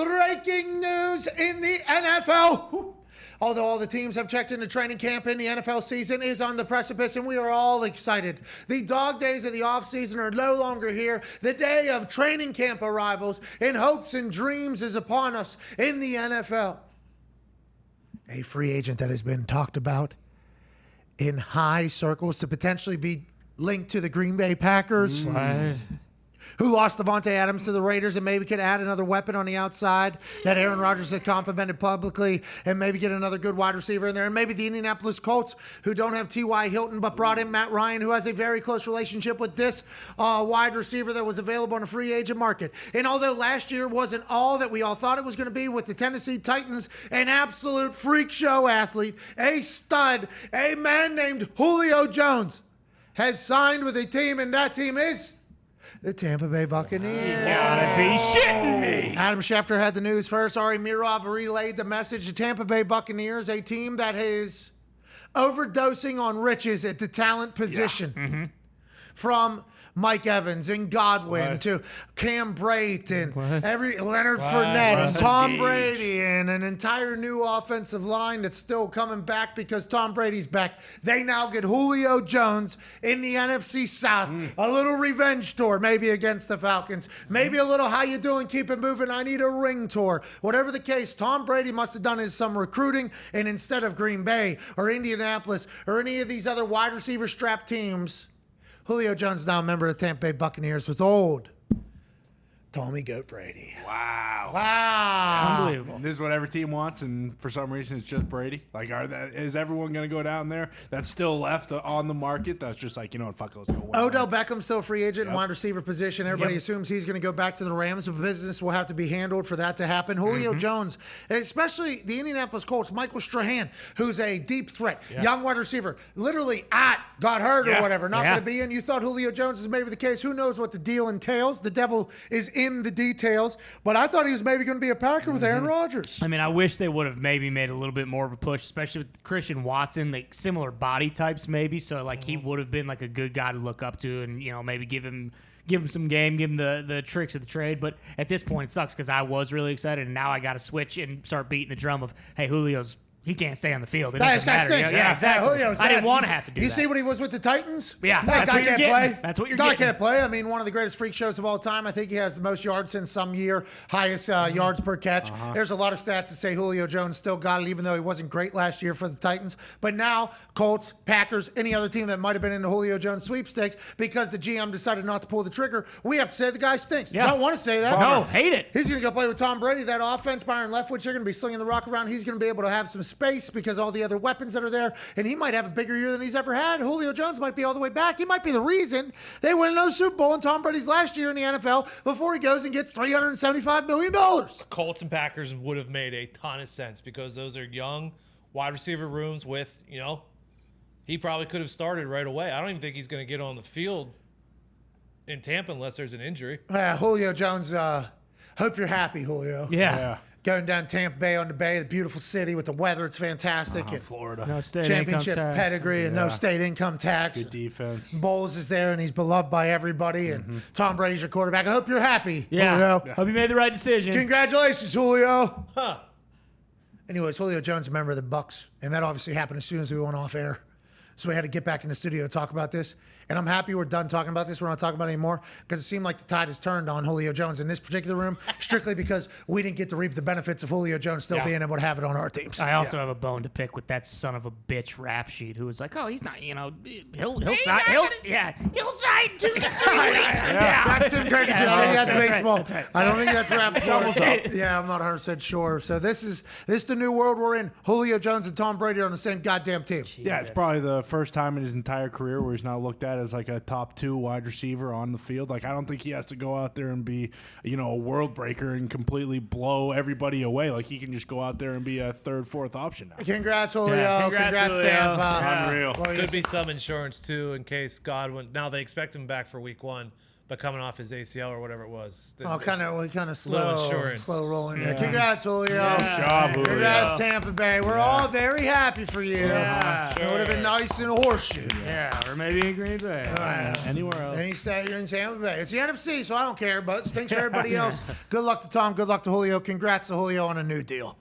Breaking news in the NFL. Although all the teams have checked into training camp and the NFL season is on the precipice and we are all excited. The dog days of the offseason are no longer here. The day of training camp arrivals and hopes and dreams is upon us in the NFL. A free agent that has been talked about in high circles to potentially be linked to the Green Bay Packers. Who lost Devontae Adams to the Raiders and maybe could add another weapon on the outside that Aaron Rodgers had complimented publicly and maybe get another good wide receiver in there. And maybe the Indianapolis Colts, who don't have T.Y. Hilton but brought in Matt Ryan, who has a very close relationship with this wide receiver that was available on a free agent market. And although last year wasn't all that we all thought it was going to be with the Tennessee Titans, an absolute freak show athlete, a stud, a man named Julio Jones has signed with a team, and that team is the Tampa Bay Buccaneers. You gotta be shitting me. Adam Schefter had the news first. Ari Mirov relayed the message. The Tampa Bay Buccaneers, a team that is overdosing on riches at the talent position. From Mike Evans and Godwin to Cam Brayton, Leonard Fournette and Tom Brady and an entire new offensive line that's still coming back because Tom Brady's back. They now get Julio Jones in the NFC South. A little revenge tour maybe against the Falcons. Maybe a little how you doing, keep it moving, I need a ring tour. Whatever the case, Tom Brady must have done some recruiting, and instead of Green Bay or Indianapolis or any of these other wide receiver strapped teams, Julio Jones is now a member of the Tampa Bay Buccaneers with old Tommy Goat Brady. Wow. Unbelievable. This is what every team wants, and for some reason it's just Brady. Like, is everyone going to go down there that's still left on the market that's just like, you know what, fuck it, let's go. Odell Beckham still a free agent in wide receiver position. Everybody assumes he's going to go back to the Rams, but business will have to be handled for that to happen. Julio Jones, especially the Indianapolis Colts, Michael Strahan, who's a deep threat, young wide receiver, literally got hurt or whatever, not going to be in. You thought Julio Jones was maybe the case. Who knows what the deal entails? The devil is in the details, but I thought he was maybe going to be a Packer with Aaron Rodgers. I mean, I wish they would have maybe made a little bit more of a push, especially with Christian Watson, like similar body types maybe, so like he would have been like a good guy to look up to and, you know, maybe give him some game, give him the tricks of the trade. But at this point, it sucks because I was really excited, and now I got to switch and start beating the drum of, hey, he can't stay on the field. It doesn't matter. Stinks. Yeah, exactly. Julio's I didn't dead. want to have to do that. You see what he was with the Titans? Yeah, that that's guy what you're can't getting. play. That's what you're guy getting. Can't play. I mean, one of the greatest freak shows of all time. I think he has the most yards in some year, highest yards per catch. There's a lot of stats that say Julio Jones still got it, even though he wasn't great last year for the Titans. But now, Colts, Packers, any other team that might have been in the Julio Jones sweepstakes, because the GM decided not to pull the trigger, we have to say the guy stinks. Yeah. Don't want to say that. No, hate it. He's going to go play with Tom Brady. That offense, Byron Leftwich, you're going to be slinging the rock around. He's going to be able to have some space because all the other weapons that are there, and he might have a bigger year than he's ever had. Julio Jones might be all the way back. He might be the reason they win another Super Bowl in Tom Brady's last year in the NFL before he goes and gets $375 million. Colts and Packers would have made a ton of sense because those are young wide receiver rooms with, you know, he probably could have started right away. I don't even think he's going to get on the field in Tampa unless there's an injury. Julio Jones, hope you're happy, Julio. Yeah. Going down Tampa Bay on the bay, the beautiful city with the weather. It's fantastic. And Florida. No state championship income tax. pedigree and no state income tax. Good defense. Bowles is there, and he's beloved by everybody. And Tom Brady's your quarterback. I hope you're happy, Yeah. Julio. Hope you made the right decision. Congratulations, Julio. Anyways, Julio Jones, a member of the Bucs, and that obviously happened as soon as we went off air. So we had to get back in the studio to talk about this. And I'm happy we're done talking about this. We're not talking about it anymore because it seemed like the tide has turned on Julio Jones in this particular room, strictly because we didn't get to reap the benefits of Julio Jones still being able to have it on our teams. I also have a bone to pick with that son of a bitch rap sheet who was like, "Oh, he's not, you know, he'll sign 2 to 3 weeks." That's Tim Craig. I think that's baseball. That's right. I don't think that's rap. Doubles up. Yeah, I'm not 100% sure. So this is the new world we're in. Julio Jones and Tom Brady are on the same goddamn team. Yeah, it's probably the first time in his entire career where he's not looked at as like a top 2 wide receiver on the field. Like, I don't think he has to go out there and be, you know, a world breaker and completely blow everybody away. Like, he can just go out there and be a 3rd, 4th option now. Congrats, Julio. Yeah. Congrats, Julio. Tampa. Yeah. Unreal. Could be some insurance, too, in case Godwin. Now, they expect him back for week 1, but coming off his ACL or whatever it was. We kind of slow insurance. rolling. California. Congrats, Julio. Nice job, Julio. Congrats, Tampa Bay. We're all very happy for you. Yeah. It would have been nice in Horseshoe. Yeah, or maybe in Green Bay. Anywhere else. And he said you're in Tampa Bay. It's the NFC, so I don't care, but it stinks for everybody else. Good luck to Tom. Good luck to Julio. Congrats to Julio on a new deal.